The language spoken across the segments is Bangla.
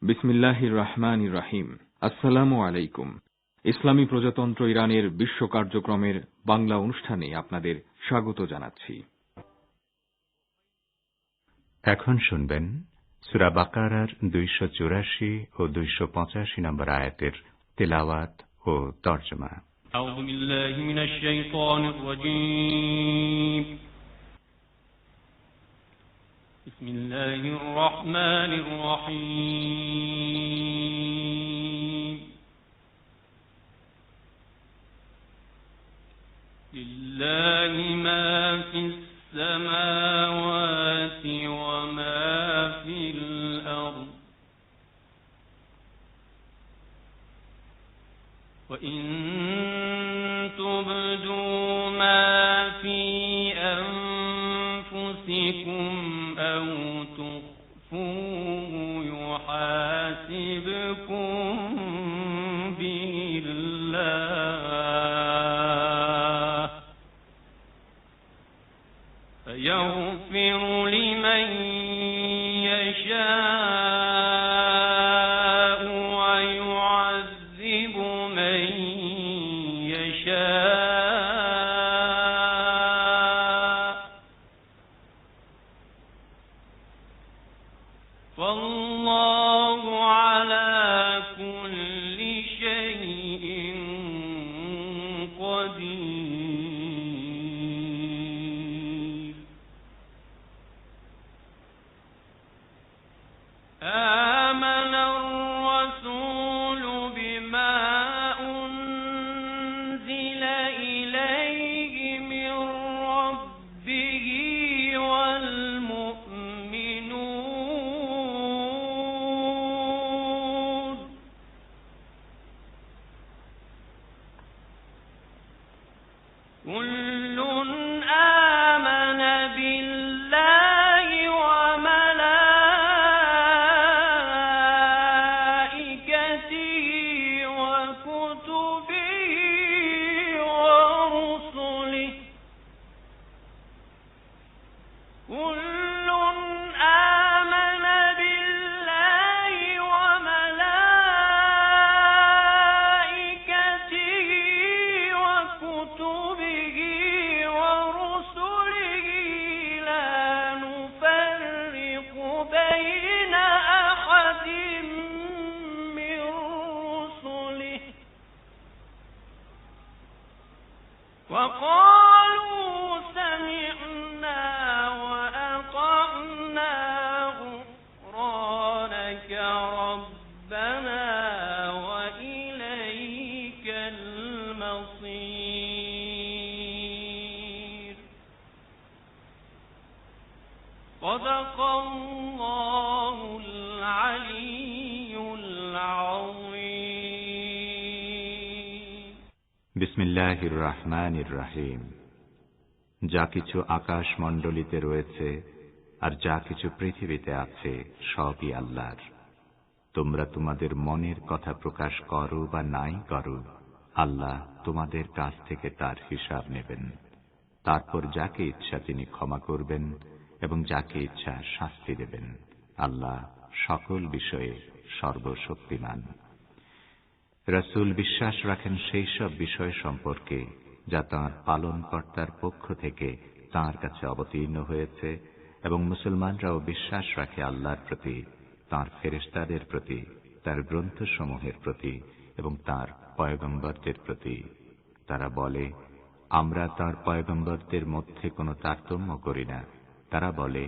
বিসমিল্লাহির রহমানির রহিম। আসসালামু আলাইকুম। ইসলামী প্রজাতন্ত্র ইরানের বিশ্ব কার্যক্রমের বাংলা অনুষ্ঠানে আপনাদের স্বাগত জানাচ্ছি। এখন শুনবেন সূরা বাকারার 284 ও 285 নম্বর আয়াতের তিলাওয়াত ও তরজমা। আউযু বিল্লাহি মিনাশ শাইতানির রাজীম। বিসমিল্লাহির রহমানির রহিম। লিল্লাহি মা ফিস সামাওয়াতি ওয়া মা ফিল আরদ ওয়া ইন তুবদু মা ফি আনফুসিকুম আও তুখফুহু ইউহাসিবকুম বিল্লাহ ফায়াগফিরু লিমান ইয়াশা'উ ওয়া ইউ'আযযিবু মান ইয়াশা', ওয়াল্লাহু আলা কুল্লি শাইইন কাদির। আমানার রাসূলু বিমা উনজিলা ইলাইহি মির রাব্বিহি ওয়াল মুমিনুন কুল্লুন আমানা বিল্লাহি ওয়া মালাইকাতিহি ওয়া কুতুবিহি ওয়া রুসুলিহি কুল্লুন আমানা বিল্লাহি ওয়া মালাইকাতিহি ওয়া কুতুবিহি ওয়া রুসুলিহি লা নুফাররিকু বাইনা আহাদিন মির রুসুলিহি ওয়া ক্বালু সামি'না ওয়া আতা'না গুফরানাকা রাব্বানা ওয়া ইলাইকাল মাসীর। সাদাকাল্লাহুল আলিয়্যুল আযীম। বিসমিল্লাহির রহমানির রহিম। যা কিছু আকাশমণ্ডলীতে রয়েছে আর যা কিছু পৃথিবীতে আছে সবই আল্লাহর। তোমরা তোমাদের মনের কথা প্রকাশ করো বা নাই করো, আল্লাহ তোমাদের কাছ থেকে তার হিসাব নেবেন। তারপর যাকে ইচ্ছা তিনি ক্ষমা করবেন এবং যাকে ইচ্ছা শাস্তি দেবেন। আল্লাহ সকল বিষয়ে সর্বশক্তিমান। রাসূল বিশ্বাস রাখেন সেই সব বিষয় সম্পর্কে যা তাঁর পালনকর্তার পক্ষ থেকে তাঁর কাছে অবতীর্ণ হয়েছে, এবং মুসলমানরাও বিশ্বাস রাখে আল্লাহর প্রতি, তাঁর ফেরেশতাদের প্রতি, তার গ্রন্থসমূহের প্রতি এবং তাঁর পয়গম্বরদের প্রতি। তারা বলে, আমরা তাঁর পয়গম্বরদের মধ্যে কোনো তারতম্য করি না। তারা বলে,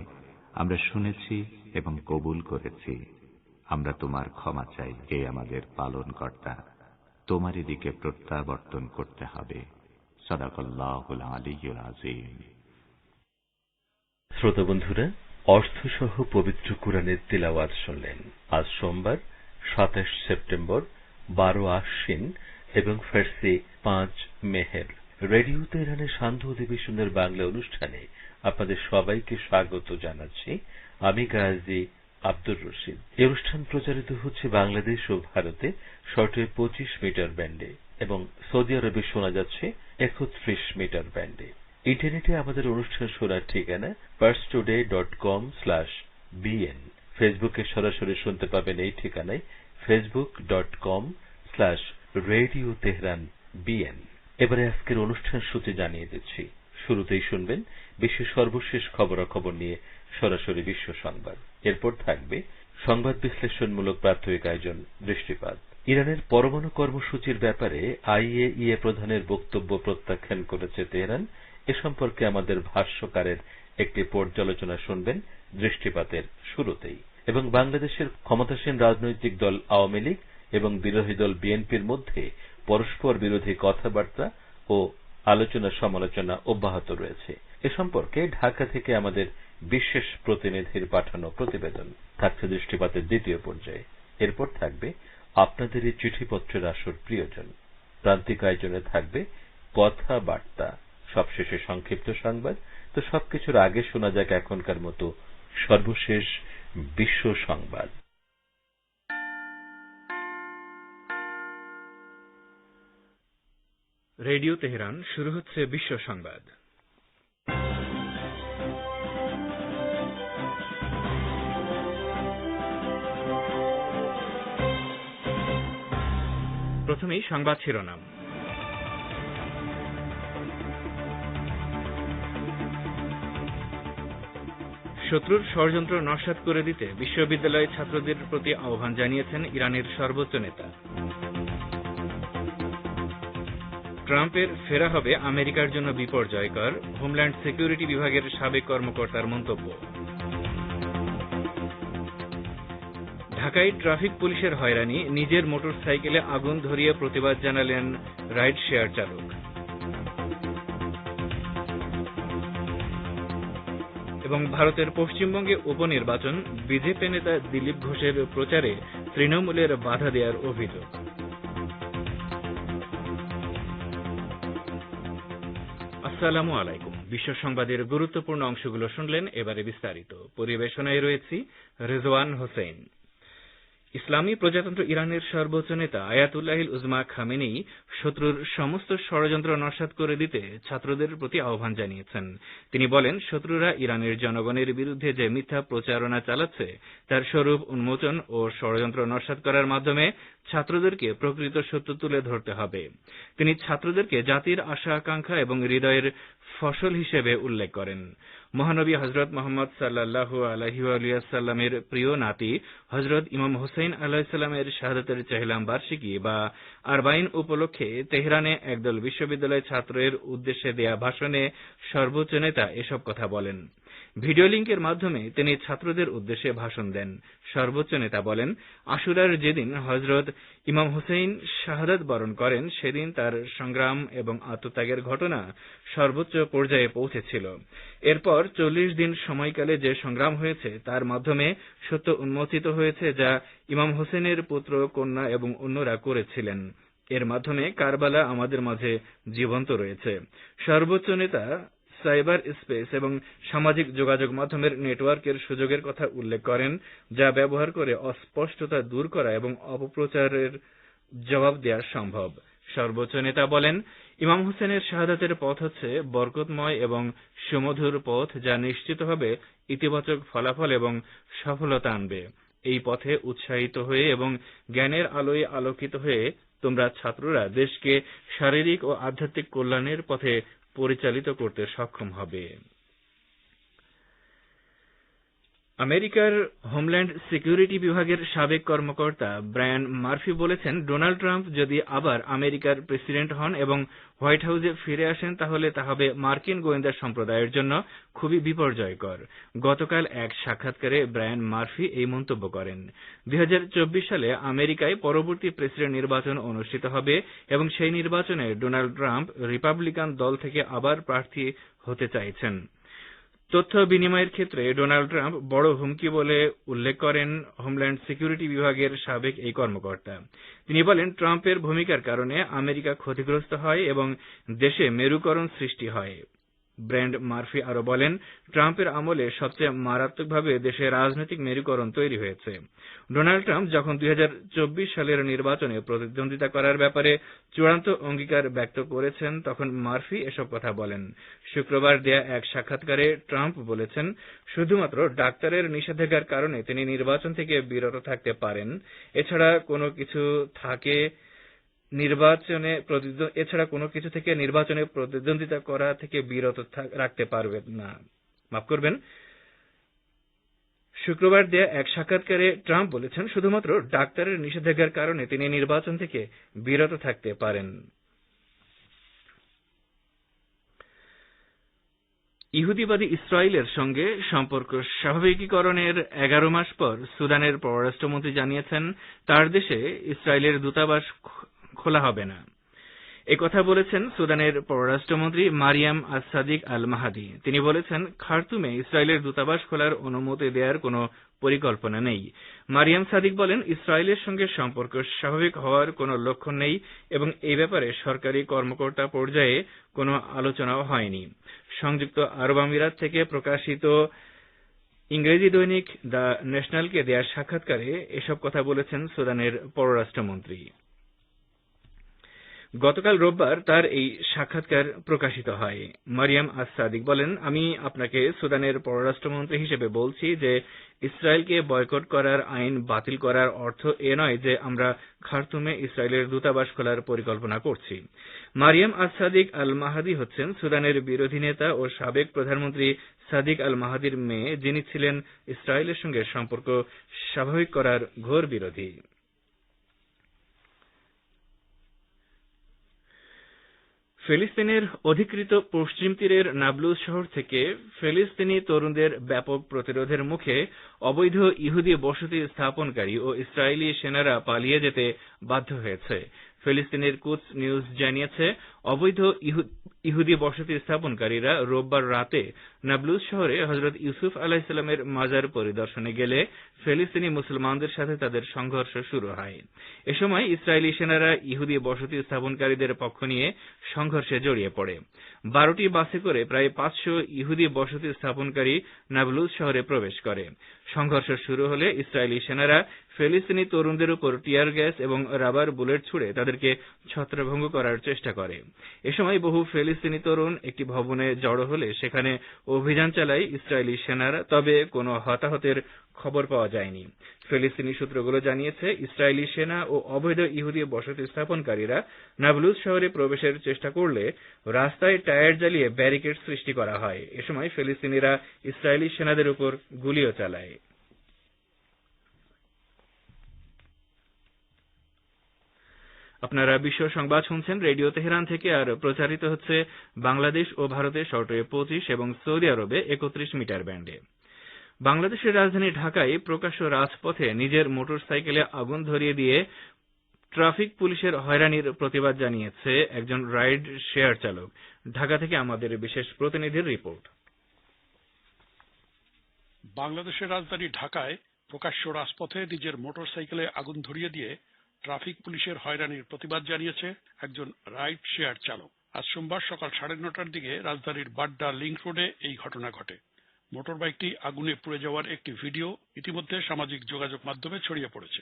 আমরা শুনেছি এবং কবুল করেছি। আমরা তোমার ক্ষমা চাই, হে আমাদের পালনকর্তা। তোমারই দিকে প্রত্যাবর্তন করতে হবে। সাদাকাল্লাহুল আলিয়্যুল আযীম। শ্রোতা বন্ধুরা, অর্থসহ পবিত্র কুরআনের তিলাওয়াত শুনলেন। আজ সোমবার 27 সেপ্টেম্বর, 12 আশ্বিন এবং ফার্সি 5 মেহের। রেডিও তেহরানের সান্ধ্য অধিবেশনের বাংলা অনুষ্ঠানে আপনাদের সবাইকে স্বাগত জানাচ্ছি। আমি গাজী আব্দুর রশিদ। এই অনুষ্ঠান প্রচারিত হচ্ছে বাংলাদেশ ও ভারতে শর্টওয়েভ 25 মিটার ব্যান্ডে এবং সৌদি আরবে শোনা যাচ্ছে 31 মিটার ব্যান্ডে। ইন্টারনেটে আমাদের অনুষ্ঠান শোনার ঠিকানা parstoday.com/bn। ফেসবুকে সরাসরি শুনতে পাবেন এই ঠিকানায় facebook.com/Radio Tehran BN। এবারে আজকের অনুষ্ঠান সূচি জানিয়ে দিচ্ছি। শুরুতেই শুনবেন বিশ্বের সর্বশেষ খবরাখবর নিয়ে সরাসরি বিশ্ব সংবাদ। এরপর থাকবে সংবাদ বিশ্লেষণমূলক প্রাথমিক আয়োজন দৃষ্টিপাত। ইরানের পরমাণু কর্মসূচির ব্যাপারে IAEA প্রধানের বক্তব্য প্রত্যাখ্যান করেছে তেহরান। এ সম্পর্কে আমাদের ভাষ্যকারের একটি পর্যালোচনা শুনবেন দৃষ্টিপাতের শুরুতেই। এবং বাংলাদেশের ক্ষমতাসীন রাজনৈতিক দল আওয়ামী লীগ এবং বিরোধী দল বিএনপির মধ্যে পরস্পর বিরোধী কথাবার্তা ও আলোচনা সমালোচনা অব্যাহত রয়েছে। এ সম্পর্কে ঢাকা থেকে আমাদের বিশেষ প্রতিনিধির পাঠানো প্রতিবেদন থাকছে দৃষ্টিপাতের দ্বিতীয় পর্যায়ে। এরপর থাকবে আপনাদের এই চিঠিপত্রের আসর প্রিয়জন। প্রান্তিক আয়োজনে থাকবে কথাবার্তা, সবশেষে সংক্ষিপ্ত সংবাদ। তো সবকিছুর আগে শোনা যাক এখনকার মতো সর্বশেষ বিশ্ব সংবাদ। রেডিও তেহরান, শুরু হচ্ছে বিশ্ব সংবাদ। প্রথমেই সংবাদ শিরোনাম। শত্রুর ষড়যন্ত্র নস্যাৎ করে দিতে বিশ্ববিদ্যালয় ছাত্রদের প্রতি আহ্বান জানিয়েছেন ইরানের সর্বোচ্চ নেতা। ট্রাম্পের ফেরা হবে আমেরিকার জন্য বিপর্যয়কর, হোমল্যান্ড সিকিউরিটি বিভাগের সাবেক কর্মকর্তার মন্তব্য। ঢাকায় ট্রাফিক পুলিশের হয়রানি, নিজের মোটরসাইকেলে আগুন ধরিয়ে প্রতিবাদ জানালেন রাইড শেয়ার চালক। এবং ভারতের পশ্চিমবঙ্গে উপনির্বাচন, বিজেপি নেতা দিলীপ ঘোষের প্রচারে তৃণমূলের বাধা দেওয়ার অভিযোগ। আসসালামু আলাইকুম। বিশ্ব সংবাদের গুরুত্বপূর্ণ অংশগুলো শুনলেন, এবারে বিস্তারিত। পরিবেশনায় রয়েছি রেজওয়ান হোসেন। ইসলামী প্রজাতন্ত্র ইরানের সর্বোচ্চ নেতা আয়াতুল্লাহিল উজমা খামেনি শত্রুর সমস্ত ষড়যন্ত্র নস্যাৎ করে দিতে ছাত্রদের প্রতি আহ্বান জানিয়েছেন। তিনি বলেন, শত্রুরা ইরানের জনগণের বিরুদ্ধে যে মিথ্যা প্রচারণা চালাচ্ছে তার স্বরূপ উন্মোচন ও ষড়যন্ত্র নস্যাৎ করার মাধ্যমে ছাত্রদেরকে প্রকৃত সত্য তুলে ধরতে হবে। তিনি ছাত্রদেরকে জাতির আশা আকাঙ্ক্ষা এবং হৃদয়ের ফসল হিসেবে উল্লেখ করেন। মহানবী হযরত মুহাম্মদ সাল্লাল্লাহু আলাইহি ওয়া সাল্লামের প্রিয় নাতি হযরত ইমাম হুসাইন আলাইহিস সালামের শাহাদাতের চেহলাম বার্ষিকী বা আরবাইন উপলক্ষে তেহরানে একদল বিশ্ববিদ্যালয় ছাত্রের উদ্দেশ্যে দেয়া ভাষণে সর্বোচ্চ নেতা এসব কথা বলেন। ভিডিও লিঙ্কের মাধ্যমে তিনি ছাত্রদের উদ্দেশ্যে ভাষণ দেন। সর্বোচ্চ নেতা বলেন, আশুরার যেদিন হযরত ইমাম হুসাইন শাহাদাত বরণ করেন সেদিন তার সংগ্রাম এবং আত্মত্যাগের ঘটনা সর্বোচ্চ পর্যায়ে পৌঁছেছিল। এরপর 40 দিন সময়কালে যে সংগ্রাম হয়েছে তার মাধ্যমে সত্য উন্মোচিত হয়েছে যা ইমাম হোসেনের পুত্র, কন্যা এবং অন্যরা করেছিলেন। এর মাধ্যমে কারবালা আমাদের মাঝে জীবন্ত রয়েছে। সর্বোচ্চ নেতা সাইবার স্পেস এবং সামাজিক যোগাযোগ মাধ্যমের নেটওয়ার্কের সুযোগের কথা উল্লেখ করেন, যা ব্যবহার করে অস্পষ্টতা দূর করা এবং অপপ্রচারের জবাব দেওয়া সম্ভব। সর্বোচ্চ নেতা বলেন, ইমাম হোসেনের শাহাদাতের পথ হচ্ছে বরকতময় এবং সুমধুর পথ, যা নিশ্চিতভাবে ইতিবাচক ফলাফল এবং সফলতা আনবে। এই পথে উৎসাহিত হয়ে এবং জ্ঞানের আলোয় আলোকিত হয়ে তোমরা ছাত্ররা দেশকে শারীরিক ও আধ্যাত্মিক কল্যাণের পথে পরিচালিত করতে সক্ষম হবে। আমেরিকার হোমল্যান্ড সিকিউরিটি বিভাগের সাবেক কর্মকর্তা ব্রায়ান মার্ফি বলেছেন, ডোনাল্ড ট্রাম্প যদি আবার আমেরিকার প্রেসিডেন্ট হন এবং হোয়াইট হাউসে ফিরে আসেন তাহলে তা হবে মার্কিন গোয়েন্দা সম্প্রদায়ের জন্য খুবই বিপর্যয়কর। গতকাল এক সাক্ষাৎকারে ব্রায়ান মার্ফি এই মন্তব্য করেন। 2024 সালে আমেরিকায় পরবর্তী প্রেসিডেন্ট নির্বাচন অনুষ্ঠিত হবে এবং সেই নির্বাচনে ডোনাল্ড ট্রাম্প রিপাবলিকান দল থেকে আবার প্রার্থী হতে চাইছেন। তথ্য বিনিময়ের ক্ষেত্রে ডোনাল্ড ট্রাম্প বড় হুমকি বলে উল্লেখ করেন হোমল্যান্ড সিকিউরিটি বিভাগের সাবেক এই কর্মকর্তা। তিনি বলেন, ট্রাম্পের ভূমিকার কারণে আমেরিকা ক্ষতিগ্রস্ত হয় এবং দেশে মেরুকরণ সৃষ্টি হয়। ব্র্যান্ড মার্ফি আরো বলেন, ট্রাম্পের আমলে সবচেয়ে মারাত্মকভাবে দেশে রাজনৈতিক মেরুকরণ তৈরি হয়েছে। ডোনাল্ড ট্রাম্প যখন 2024 সালের নির্বাচনে প্রতিদ্বন্দ্বিতা করার ব্যাপারে চূড়ান্ত অঙ্গীকার ব্যক্ত করেছেন, তখন মার্ফি এসব কথা বলেন। শুক্রবার দেয়া এক সাক্ষাৎকারে ট্রাম্প বলেছেন, শুধুমাত্র ডাক্তারের নিষেধাজ্ঞার কারণে তিনি নির্বাচন থেকে বিরত থাকতে পারেন, এছাড়া কোনো কিছু থেকে নির্বাচনে প্রতিদ্বন্দ্বিতা করা থেকে বিরত রাখতে পারবেন না। মাফ করবেন। শুক্রবার দেয়া এক সাক্ষাৎকারে ট্রাম্প বলেছেন, শুধুমাত্র ডাক্তারের নিষেধাজ্ঞার কারণে তিনি নির্বাচন থেকে বিরত থাকতে পারেন। ইহুদিবাদী ইসরায়েলের সঙ্গে সম্পর্ক স্বাভাবিকীকরণের 11 মাস পর সুদানের পররাষ্ট্রমন্ত্রী জানিয়েছেন, তার দেশে ইসরায়েলের দূতাবাস খোলা হবে না। একথা বলেছেন সুদানের পররাষ্ট্রমন্ত্রী মারিয়াম আস-সাদিক আল মাহাদি। তিনি বলেছেন, খার্তুমে ইসরায়েলের দূতাবাস খোলার অনুমতি দেওয়ার কোনো পরিকল্পনা নেই। মারিয়াম সাদিক বলেন, ইসরায়েলের সঙ্গে সম্পর্ক স্বাভাবিক হওয়ার কোনো লক্ষণ নেই এবং এই ব্যাপারে সরকারি কর্মকর্তা পর্যায়ে কোনো আলোচনাও হয়নি। সংযুক্ত আরব আমিরাত থেকে প্রকাশিত ইংরেজি দৈনিক দ্য ন্যাশনালকে দেয়া সাক্ষাৎকারে এসব কথা বলেছেন সুদানের পররাষ্ট্রমন্ত্রী। গতকাল রোববার তার এই সাক্ষাৎকার প্রকাশিত হয়। মারিয়াম আস-সাদিক বলেন, আমি আপনাকে সুদানের পররাষ্ট্রমন্ত্রী হিসেবে বলছি যে ইসরায়েলকে বয়কট করার আইন বাতিল করার অর্থ এ নয় যে আমরা খার্তুমে ইসরায়েলের দূতাবাস খোলার পরিকল্পনা করছি। মারিয়াম আস-সাদিক আল মাহাদি হচ্ছেন সুদানের বিরোধী নেতা ও সাবেক প্রধানমন্ত্রী সাদিক আল মাহাদির মেয়ে, যিনি ছিলেন ইসরায়েলের সঙ্গে সম্পর্ক স্বাভাবিক করার ঘোর বিরোধী। ফিলিস্তিনের অধিকৃত পশ্চিম তীরের নাবলুস শহর থেকে ফিলিস্তিনি তরুণদের ব্যাপক প্রতিরোধের মুখে অবৈধ ইহুদি বসতি স্থাপনকারী ও ইসরায়েলি সেনারা পালিয়ে যেতে বাধ্য হয়েছে। ফিলিস্তিনের কুদস নিউজ জানিয়েছে, অবৈধ ইহুদি বসতি স্থাপনকারীরা রোববার রাতে নাবলুস শহরে হযরত ইউসুফ আলাইহিসসালামের মাজার পরিদর্শনে গেলে ফিলিস্তিনি মুসলমানদের সাথে তাদের সংঘর্ষ শুরু হয়। এ সময় ইসরায়েলি সেনারা ইহুদি বসতি স্থাপনকারীদের পক্ষ নিয়ে সংঘর্ষে জড়িয়ে পড়ে। 12টি বাসে করে প্রায় 500 ইহুদি বসতি স্থাপনকারী নাবলুস শহরে প্রবেশ করে। সংঘর্ষ শুরু হলে ইসরায়েলি সেনারা ফিলিস্তিনি তরুণদের উপর টিয়ার গ্যাস এবং রাবার বুলেট ছুড়ে তাদেরকে ছত্রভঙ্গ করার চেষ্টা করে। এ সময় বহু ফিলিস্তিনি তরুণ একটি ভবনে জড়ো হলে সেখানে অভিযান চালায় ইসরায়েলি সেনারা, তবে কোনো হতাহতের খবর পাওয়া যায়নি। ফিলিস্তিনি সূত্রগুলো জানিয়েছে, ইসরায়েলি সেনা ও অবৈধ ইহুদি বসতি স্থাপনকারীরা নাবলুস শহরে প্রবেশের চেষ্টা করলে রাস্তায় টায়ার জ্বালিয়ে ব্যারিকেড সৃষ্টি করা হয়। এ সময় ফিলিস্তিনিরা ইসরায়েলি সেনাদের উপর গুলিও চালায়। আপনারা বিশ্ব সংবাদ শুনছেন রেডিও তেহরান থেকে, আর প্রচারিত হচ্ছে বাংলাদেশ ও ভারতে শর্টওয়েভ 25 এবং সৌদি আরবে 31 মিটার ব্যান্ডে। বাংলাদেশের রাজধানী ঢাকায় প্রকাশ্য রাজপথে নিজের মোটরসাইকেলে আগুন ধরিয়ে দিয়ে ট্রাফিক পুলিশের হয়রানির প্রতিবাদ জানিয়েছে একজন রাইড শেয়ার চালক। ঢাকা থেকে আমাদের বিশেষ প্রতিনিধির রিপোর্ট। বাংলাদেশের রাজধানী ঢাকায় প্রকাশ্য রাজপথে নিজের মোটরসাইকেলে আগুন ধরিয়ে দিয়ে ট্রাফিক পুলিশের হয়রানির প্রতিবাদ জানিয়েছে একজন রাইড শেয়ার চালক। আজ সোমবার সকাল 9:30টার দিকে রাজধানীর বাড্ডা লিংক রোডে এই ঘটনা ঘটে। মোটরবাইকটি আগুনে পুড়ে যাওয়ার একটি ভিডিও ইতিমধ্যে সামাজিক যোগাযোগ মাধ্যমে ছড়িয়ে পড়েছে।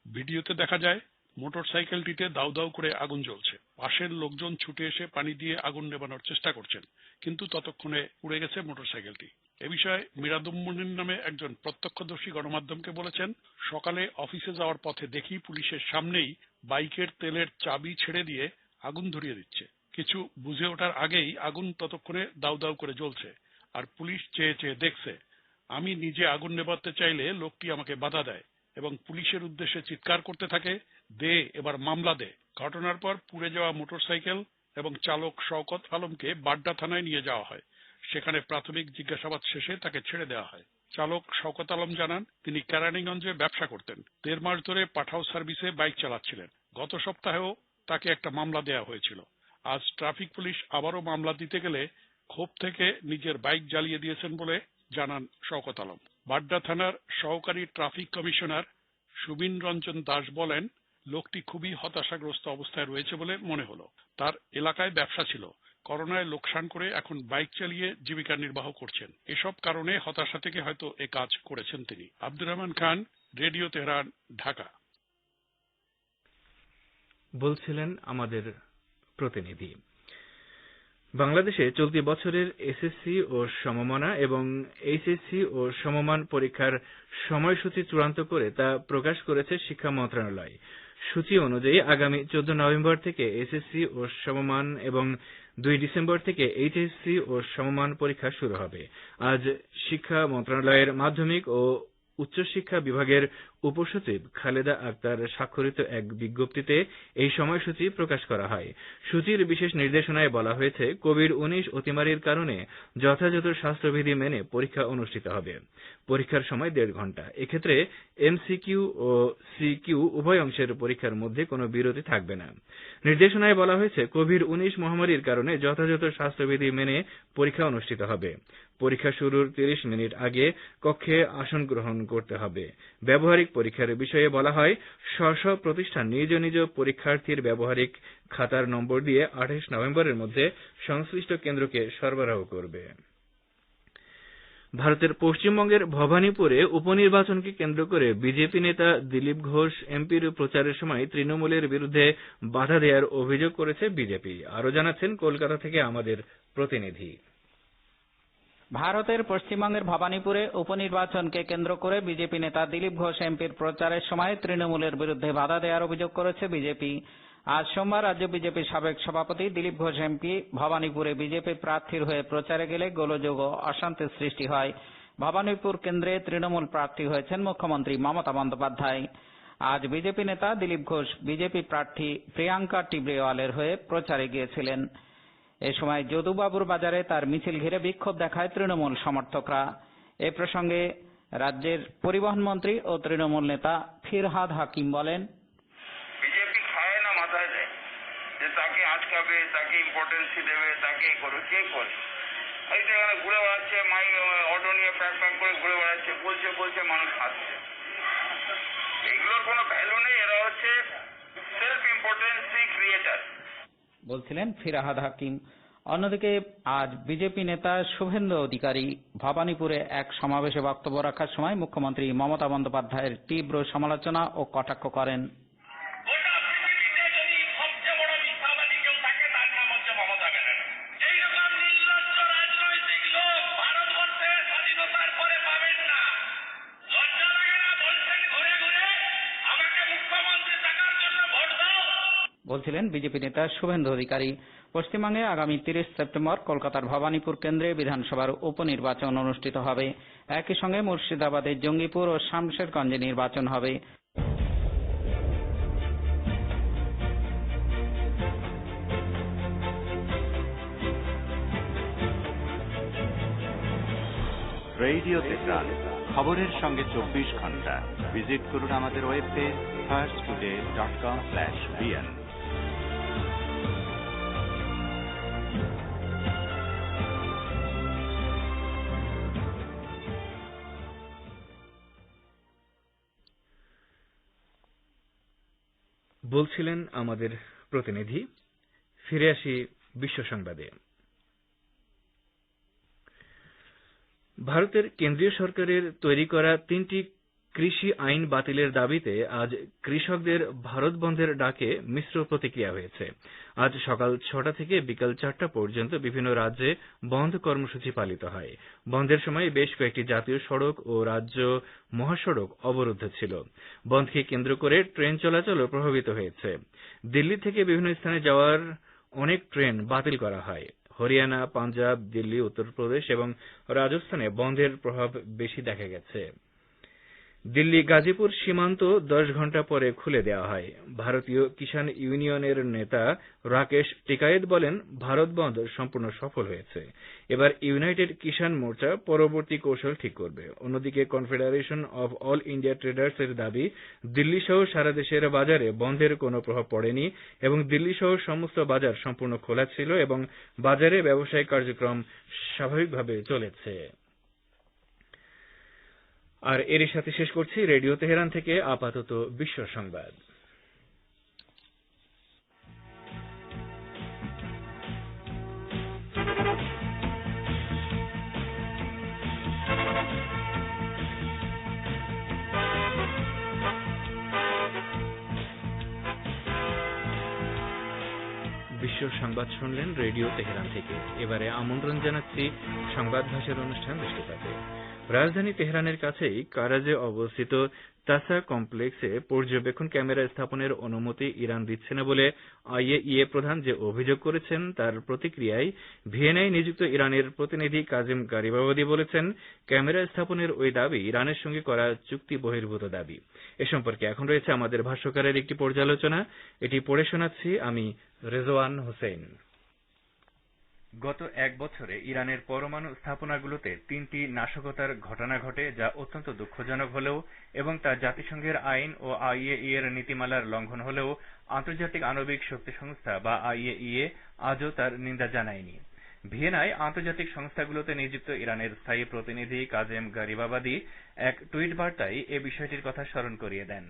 ভিডিওতে দেখা যায় মোটরসাইকেলটিতে দাউ দাউ করে আগুন জ্বলছে। পাশের লোকজন ছুটে এসে পানি দিয়ে আগুন নেভানোর চেষ্টা করছেন, কিন্তু ততক্ষণে পুড়ে গেছে মোটরসাইকেলটি। এ বিষয়ে মিরাদুম মুনির নামে একজন প্রত্যক্ষদর্শী গণমাধ্যমকে বলেছেন, সকালে অফিসে যাওয়ার পথে দেখি পুলিশের সামনেই বাইকের তেলের চাবি ছেড়ে দিয়ে আগুন ধরিয়ে দিচ্ছে। কিছু বুঝে ওঠার আগেই আগুন ততক্ষণে দাউ দাউ করে জ্বলছে, আর পুলিশ চেয়ে চেয়ে দেখছে। আমি নিজে আগুন নেভাতে চাইলে লোকটি আমাকে বাধা দেয় এবং পুলিশের উদ্দেশ্যে চিৎকার করতে থাকে, দে এবার মামলা দে। ঘটনার পর পুড়ে যাওয়া মোটরসাইকেল এবং চালক শওকত আলমকে বাড্ডা থানায় নিয়ে যাওয়া হয়। সেখানে প্রাথমিক জিজ্ঞাসাবাদ শেষে তাকে ছেড়ে দেওয়া হয়। চালক শওকত আলম জানান, তিনি কেরানীগঞ্জে ব্যবসা করতেন। 1.5 মাস ধরে পাঠাও সার্ভিসে বাইক চালাচ্ছিলেন। গত সপ্তাহেও তাকে একটা মামলা দেওয়া হয়েছিল। আজ ট্রাফিক পুলিশ আবারও মামলা দিতে গেলে ক্ষোভ থেকে নিজের বাইক জ্বালিয়ে দিয়েছেন বলে জানান শওকত আলম। বাড্ডা থানার সহকারী ট্রাফিক কমিশনার সুবিন রঞ্জন দাস বলেন, লোকটি খুবই হতাশাগ্রস্ত অবস্থায় রয়েছে বলে মনে হলো। তার এলাকায় ব্যবসা ছিল, করোনায় লোকসান করে এখন বাইক চালিয়ে জীবিকা নির্বাহ করছেন। এসব কারণে হতাশা থেকে হয়তো এ কাজ করেছেন তিনি। Abdur Rahman Khan, radio Tehran, Dhaka. বলছিলেন আমাদের প্রতিনিধি। বাংলাদেশে চলতি বছরের এসএসসি ও সমমানা এবং এইচএসসি ও সমমান পরীক্ষার সময়সূচি চূড়ান্ত করে তা প্রকাশ করেছে শিক্ষা মন্ত্রণালয়। সূচি অনুযায়ী আগামী 14 নভেম্বর থেকে এসএসসি ও সমমান এবং 2 ডিসেম্বর থেকে এইচএসসি ও সমমান পরীক্ষা শুরু হবে। আজ শিক্ষা মন্ত্রণালয়ের মাধ্যমিক ও উচ্চশিক্ষা বিভাগের উপসচিব খালেদা আক্তার স্বাক্ষরিত এক বিজ্ঞপ্তিতে এই সময়সূচি প্রকাশ করা হয়। সূচির বিশেষ নির্দেশনায় বলা হয়েছে, কোভিড-19 অতিমারির কারণে যথাযথ স্বাস্থ্যবিধি মেনে পরীক্ষা অনুষ্ঠিত হবে। পরীক্ষার সময় 1.5 ঘণ্টা। এক্ষেত্রে এমসিকিউ ও সিকিউ উভয় অংশের পরীক্ষার মধ্যে কোনো বিরতি থাকবে না। নির্দেশনায় বলা হয়েছে, কোভিড-19 মহামারীর কারণে যথাযথ স্বাস্থ্যবিধি মেনে পরীক্ষা অনুষ্ঠিত হবে। পরীক্ষা শুরুর 30 মিনিট আগে কক্ষে আসন গ্রহণ করতে হবে। ব্যবহারিক পরীক্ষার বিষয়ে বলা হয়, স্ব প্রতিষ্ঠান নিজ নিজ পরীক্ষার্থীর ব্যবহারিক খাতার নম্বর দিয়ে 28 নভেম্বরের মধ্যে সংশ্লিষ্ট কেন্দ্রকে সরবরাহ করবে। ভারতের পশ্চিমবঙ্গের ভবানীপুরে উপনির্বাচনকে কেন্দ্র করে বিজেপি নেতা দিলীপ ঘোষ এমপির প্রচারের সময় তৃণমূলের বিরুদ্ধে বাধা দেওয়ার অভিযোগ করেছে বিজেপি। আরো জানাচ্ছেন কলকাতা থেকে আমাদের প্রতিনিধি। ভারতের পশ্চিমবঙ্গের ভবানীপুরে উপনির্বাচনকে কেন্দ্র করে বিজেপি নেতা দিলীপ ঘোষ এমপির প্রচারের সময় তৃণমূলের বিরুদ্ধে বাধা দেওয়ার অভিযোগ করেছে বিজেপি। আজ সোমবার রাজ্য বিজেপির সাবেক সভাপতি দিলীপ ঘোষ এমপি ভবানীপুরে বিজেপি প্রার্থীর হয়ে প্রচারে গেলে গোলযোগ ও অশান্তির সৃষ্টি হয়। ভবানীপুর কেন্দ্রে তৃণমূল প্রার্থী হয়েছেন মুখ্যমন্ত্রী মমতা বন্দ্যোপাধ্যায়। আজ বিজেপি নেতা দিলীপ ঘোষ বিজেপি প্রার্থী প্রিয়াঙ্কা টিবরেওয়ালের হয়ে প্রচারে গিয়েছিলেন। এ সময় যদুবাবুর বাজারে তার মিছিল ঘিরে বিক্ষোভ দেখায় তৃণমূল সমর্থকরা। এ প্রসঙ্গে রাজ্যের পরিবহন মন্ত্রী ও তৃণমূল নেতা ফিরহাদ হাকিম বলেন, বিজেপি খায় না মাথায় দেয় যে তাকে আটকাবে, তাকে ইম্পর্টেন্স দেবে, তাকে করবে, কে করে? এই তো এখানে ঘুরে বেড়াচ্ছে, অটো নিয়ে প্যাক করে ঘুরে বেড়াচ্ছে, বলছে মানুষ হাসছে। এগুলোর কোনো ভ্যালু নেই। এরা হচ্ছে সেলফ ইম্পর্টেন্সি ক্রিয়েটার, বলছিলেন ফিরহাদ হাকিম। অন্যদিকে আজ বিজেপি নেতা শুভেন্দু অধিকারী ভবানীপুরে এক সমাবেশে বক্তব্য রাখার সময় মুখ্যমন্ত্রী মমতা বন্দ্যোপাধ্যায়ের তীব্র সমালোচনা ও কটাক্ষ করেন। বলছিলেন বিজেপি নেতা শুভেন্দু অধিকারী। পশ্চিমবঙ্গে আগামী 30 সেপ্টেম্বর কলকাতার ভবানীপুর কেন্দ্রে বিধানসভার উপনির্বাচন অনুষ্ঠিত হবে। একই সঙ্গে মুর্শিদাবাদের জঙ্গিপুর ও শামশেরগঞ্জে নির্বাচন হবে। রেডিও তেহরান, খবরের সঙ্গে 24 ঘন্টা। ভিজিট করুন আমাদের ওয়েবপেজ firsttoday.com/bn। বলছিলেন আমাদের প্রতিনিধি। ফিরে আসি বিশ্ব সংবাদে। ভারতের কেন্দ্রীয় সরকারের তৈরি করা 3টি কৃষি আইন বাতিলের দাবিতে আজ কৃষকদের ভারত বন্ধের ডাকে মিশ্র প্রতিক্রিয়া হয়েছে। আজ সকাল 6টা থেকে বিকাল 4টা পর্যন্ত বিভিন্ন রাজ্যে বন্ধ কর্মসূচি পালিত হয়। বন্ধের সময় বেশ কয়েকটি জাতীয় সড়ক ও রাজ্য মহাসড়ক অবরুদ্ধ ছিল। বন্ধকে কেন্দ্র করে ট্রেন চলাচলও প্রভাবিত হয়েছে। দিল্লি থেকে বিভিন্ন স্থানে যাওয়ার অনেক ট্রেন বাতিল করা হয়। হরিয়ানা, পাঞ্জাব, দিল্লি, উত্তরপ্রদেশ এবং রাজস্থানে বন্ধের প্রভাব বেশি দেখা গেছে। দিল্লি গাজীপুর সীমান্ত 10 ঘণ্টা পরে খুলে দেওয়া হয়। ভারতীয় কিষাণ ইউনিয়নের নেতা রাকেশ টিকায়েত বলেন, ভারত বন্ধ সম্পূর্ণ সফল হয়েছে। এবার ইউনাইটেড কিষাণ মোর্চা পরবর্তী কৌশল ঠিক করবে। অন্যদিকে confederation of all India traders এর দাবি, দিল্লি সহ সারা দেশের বাজারে বন্ধের কোনো প্রভাব পড়েনি এবং দিল্লি সহ সমস্ত বাজার সম্পূর্ণ খোলা ছিল এবং বাজারে ব্যবসায়িক কার্যক্রম স্বাভাবিকভাবে চলেছে। আর এরই সাথে শেষ করছি রেডিও তেহরান থেকে আপাতত বিশ্ব সংবাদ। বিশ্ব সংবাদ শুনলেন রেডিও তেহরান থেকে। এবারে আমন্ত্রণ জানাচ্ছি সংবাদ ভাষার অনুষ্ঠান দৃষ্টিপাতে। রাজধানী তেহরানের কাছেই কারাজে অবস্থিত তাসা কমপ্লেক্সে পর্যবেক্ষণ ক্যামেরা স্থাপনের অনুমতি ইরান দিচ্ছে না বলে আইএইএ প্রধান যে অভিযোগ করেছেন তার প্রতিক্রিয়ায় ভিয়েনায় নিযুক্ত ইরানের প্রতিনিধি কাজেম গারিবাবাদি বলেছেন, ক্যামেরা স্থাপনের ওই দাবি ইরানের সঙ্গে করা চুক্তি বহির্ভূত দাবি। এ সম্পর্কে এখন রয়েছে আমাদের ভাষ্যকারের একটি পর্যালোচনা, এটি পড়ে শোনাচ্ছি আমি রেজওয়ান হোসেন। গত এক বছরে ইরানের পরমাণু স্থাপনাগুলোতে 3টি নাশকতার ঘটনা ঘটে, যা অত্যন্ত দুঃখজনক হলেও এবং তা জাতিসংঘের আইন ও আইএইএ এর নীতিমালার লঙ্ঘন হলেও আন্তর্জাতিক আণবিক শক্তি সংস্থা বা আইএইএ আজও তার নিন্দা জানায়নি। ভিয়েনায় আন্তর্জাতিক সংস্থাগুলোতে নিযুক্ত ইরানের স্থায়ী প্রতিনিধি কাজেম গারিবাবাদি এক টুইট বার্তায় এ বিষয়টির কথা স্মরণ করিয়ে দেন।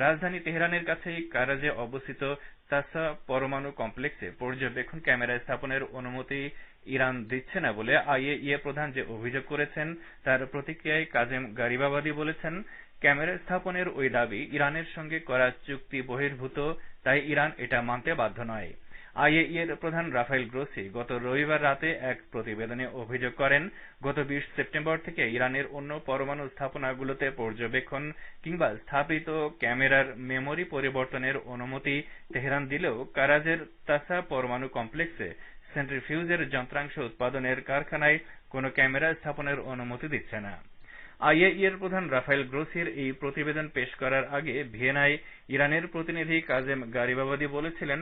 রাজধানী তেহরানের কাছেই কারাজে অবস্থিত তাসা পরমাণু কমপ্লেক্সে পর্যবেক্ষণ ক্যামেরা স্থাপনের অনুমতি ইরান দিচ্ছে না বলে আইএইএ প্রধান যে অভিযোগ করেছেন তার প্রতিক্রিয়ায় কাজেম গারিবাবাদি বলেছেন, ক্যামেরা স্থাপনের ওই দাবি ইরানের সঙ্গে করা চুক্তি বহির্ভূত, তাই ইরান এটা মানতে বাধ্য নয়। আইএইএ এর প্রধান রাফায়েল গ্রোসি গত রবিবার রাতে এক প্রতিবেদনে অভিযোগ করেন, গত 20 সেপ্টেম্বর থেকে ইরানের অন্য পরমাণু স্থাপনাগুলোতে পর্যবেক্ষণ কিংবা স্থাপিত ক্যামেরার মেমোরি পরিবর্তনের অনুমতি তেহরান দিলেও কারাজের তাসা পরমাণু কমপ্লেক্সে সেন্ট্রিফিউজের যন্ত্রাংশ উৎপাদনের কারখানায় কোনো ক্যামেরা স্থাপনের অনুমতি দিচ্ছে না। আইএইএ এর প্রধান রাফায়েল গ্রোসির এই প্রতিবেদন পেশ করার আগে ভিয়েনায় ইরানের প্রতিনিধি কাজেম গারিবাবাদি বলেছিলেন,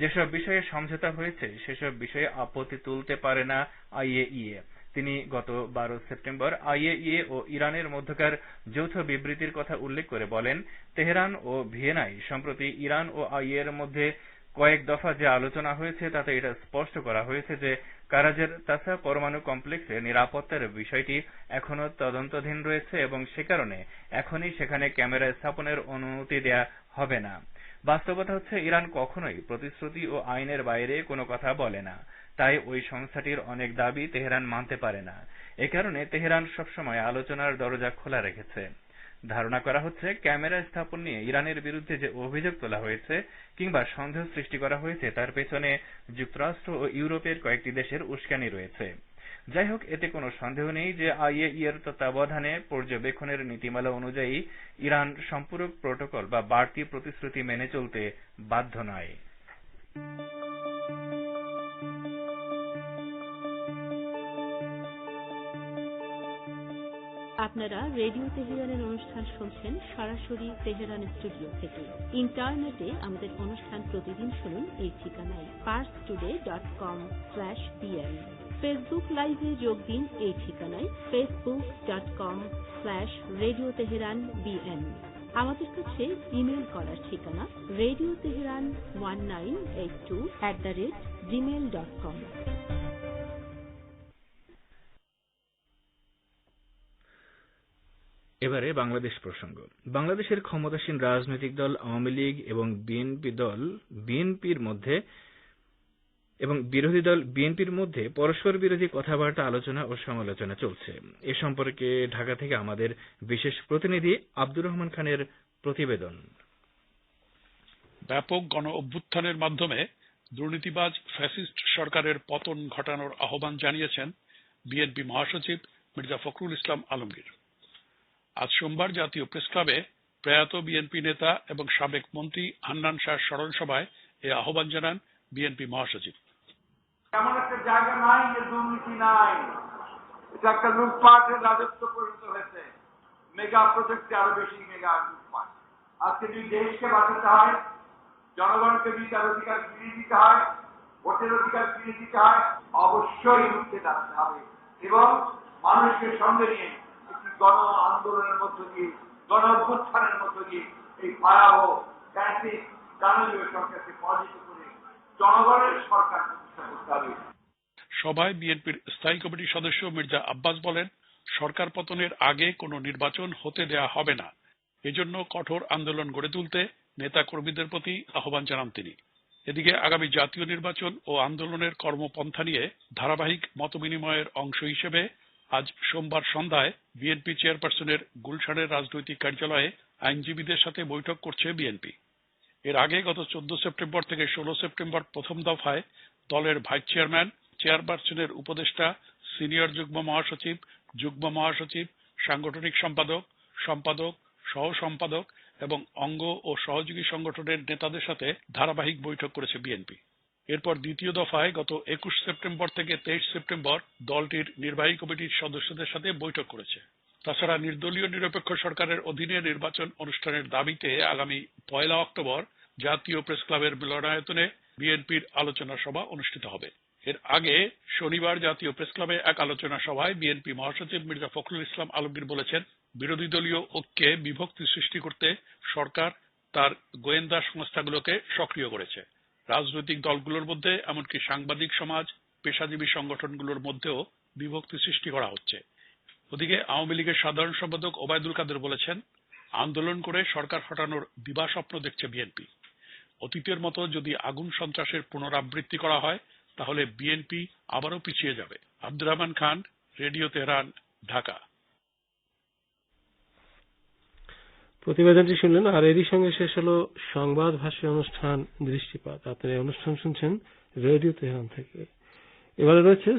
যেসব বিষয়ে সমঝোতা হয়েছে সেসব বিষয়ে আপত্তি তুলতে পারে না আইএইএ। তিনি গত 12 সেপ্টেম্বর আইএইএ ও ইরানের মধ্যকার যৌথ বিবৃতির কথা উল্লেখ করে বলেন, তেহরান ও ভিয়েনায় সম্প্রতি ইরান ও আইএইএ এর মধ্যে কয়েক দফা যে আলোচনা হয়েছে তাতে এটা স্পষ্ট করা হয়েছে যে কারাজের তাসা পরমাণু কমপ্লেক্সে নিরাপত্তার বিষয়টি এখনো তদন্তাধীন রয়েছে এবং সে কারণে এখনই সেখানে ক্যামেরা স্থাপনের অনুমতি দেয়া হবে না। বাস্তবতা হচ্ছে ইরান কখনোই প্রতিশ্রুতি ও আইনের বাইরে কোনো কথা বলে না, তাই ওই সংস্থাটির অনেক দাবি তেহরান মানতে পারে না। এ কারণে তেহরান সবসময় আলোচনার দরজা খোলা রেখেছে। ধারণা করা হচ্ছে ক্যামেরা স্থাপন নিয়ে ইরানের বিরুদ্ধে যে অভিযোগ তোলা হয়েছে কিংবা সন্দেহ সৃষ্টি করা হয়েছে তার পেছনে যুক্তরাষ্ট্র ও ইউরোপের কয়েকটি দেশের উস্কানি রয়েছে। যাই হোক, এতে কোনো সন্দেহ নেই যে আইএইএ এর তত্ত্বাবধানে পর্যবেক্ষণের নীতিমালা অনুযায়ী ইরান সম্পূরক প্রটোকল বা বাড়তি প্রতিশ্রুতি মেনে চলতে বাধ্য নয়। আপনারা রেডিও তেহরানের অনুষ্ঠান শুনছেন সরাসরি তেহরান স্টুডিও থেকে। ইন্টারনেটে আমাদের অনুষ্ঠান প্রতিদিন শুনুন এই ঠিকানায় parstoday.com/bn। ফেসবুক লাইভে যোগ দিন এই ঠিকানায় facebook.com/Radio Tehran BN। আমাদের কাছে ইমেল করার ঠিকানা radioteheran1982@gmail.com। এবারে বাংলাদেশ প্রসঙ্গ। বাংলাদেশের ক্ষমতাসীন রাজনৈতিক দল আওয়ামী লীগ এবং বিএনপির মধ্যে পরস্পর বিরোধী কথাবার্তা, আলোচনা ও সমালোচনা চলছে। এ সম্পর্কে ঢাকা থেকে আমাদের বিশেষ প্রতিনিধি আব্দুর রহমান খানের প্রতিবেদন। ব্যাপক গণ অভ্যুত্থানের মাধ্যমে দুর্নীতিবাজ ফ্যাসিস্ট সরকারের পতন ঘটানোর আহ্বান জানিয়েছেন বিএনপি মহাসচিব মির্জা ফখরুল ইসলাম আলমগীর। আজ সোমবার জাতীয় প্রেস ক্লাবে প্রয়াত বিএনপি নেতা এবং সাবেক মন্ত্রী হান্নান শাহর স্মরণ সভায় এ আহ্বান জানান বিএনপি মহাসচিব। এমন একটা জায়গা নাই যে দুর্নীতি নাই, এটা একটা লুটপাটের রাজত্ব পরিণত হয়েছে। মেগা প্রজেক্টে আরো বেশি মেগা লুটপাট। আজকে যদি দেশকে বাঁচাতে হয়, জনগণকে বিচার অধিকার ফিরিয়ে দিতে হয়, ভোটের অধিকার ফিরিয়ে দিতে হয়, অবশ্যই রুখে দাঁড়াতে হবে এবং মানুষকে সঙ্গে নিয়ে একটি গণ আন্দোলনের মধ্য দিয়ে, গণ অভ্যুত্থানের মধ্য দিয়ে এই ভয়াবহ দানবীয় সরকারকে পরাজিত করে জনগণের সরকার প্রতিষ্ঠা করতে হবে। সভায় বিএনপির স্থায়ী কমিটির সদস্য মির্জা আব্বাস বলেন, সরকার পতনের আগে কোনো নির্বাচন হতে দেয়া হবে না। এজন্য কঠোর আন্দোলন গড়ে তুলতে নেতা কর্মীদের প্রতি আহ্বান জানান তিনি। এদিকে আগামী জাতীয় নির্বাচন ও আন্দোলনের কর্মপন্থা নিয়ে ধারাবাহিক মতবিনিময়ের অংশ হিসেবে আজ সোমবার সন্ধ্যায় বিএনপি চেয়ারপারসনের গুলশানের রাজনৈতিক কার্যালয়ে আইনজীবীদের সাথে বৈঠক করছে বিএনপি। এর আগে গত 14 সেপ্টেম্বর থেকে 16 সেপ্টেম্বর প্রথম দফায় দলের ভাইস চেয়ারম্যান, চেয়ারপারসনের উপদেষ্টা, সিনিয়র যুগ্ম মহাসচিব, যুগ্ম মহাসচিব, সাংগঠনিক সম্পাদক, সম্পাদক, সহ সম্পাদক এবং অঙ্গ ও সহযোগী সংগঠনের নেতাদের সাথে ধারাবাহিক বৈঠক করেছে বিএনপি। এরপর দ্বিতীয় দফায় গত 21 সেপ্টেম্বর থেকে 23 সেপ্টেম্বর দলটির নির্বাহী কমিটির সদস্যদের সাথে বৈঠক করেছে। তাছাড়া নির্দলীয় নিরপেক্ষ সরকারের অধীনে নির্বাচন অনুষ্ঠানের দাবিতে আগামী 1 অক্টোবর জাতীয় প্রেস ক্লাবের মিলনায়তনে বিএনপির আলোচনা সভা অনুষ্ঠিত হবে। এর আগে শনিবার জাতীয় প্রেস ক্লাবে এক আলোচনা সভায় বিএনপি মহাসচিব মির্জা ফখরুল ইসলাম আলমগীর বলেছেন, বিরোধী দলীয় ঐক্যে বিভক্তি সৃষ্টি করতে সরকার তার গোয়েন্দা সংস্থাগুলোকে সক্রিয় করেছে। রাজনৈতিক দলগুলোর মধ্যে এমনকি সাংবাদিক সমাজ, পেশাজীবী সংগঠনগুলোর মধ্যেও বিভক্তি সৃষ্টি করা হচ্ছে। ওদিকে আওয়ামী লীগের সাধারণ সম্পাদক ওবায়দুল কাদের বলেছেন, আন্দোলন করে সরকার হটানোর দিবাস্বপ্ন দেখছে বিএনপি। অতীতের মতো যদি আগুন সন্ত্রাসের পুনরাবৃত্তি করা হয় তাহলে বিএনপি আবারও পিছিয়ে যাবে। Abdur Rahman Khan, radio Tehran, Dhaka. প্রতিবেদনটি শুনলেন, আর এরই সঙ্গে শেষ হলো সংবাদ ভাষ্য অনুষ্ঠান দৃষ্টিপাত। আপনারা এই অনুষ্ঠান শুনছেন রেডিও তেহরান থেকে। এবারে রয়েছে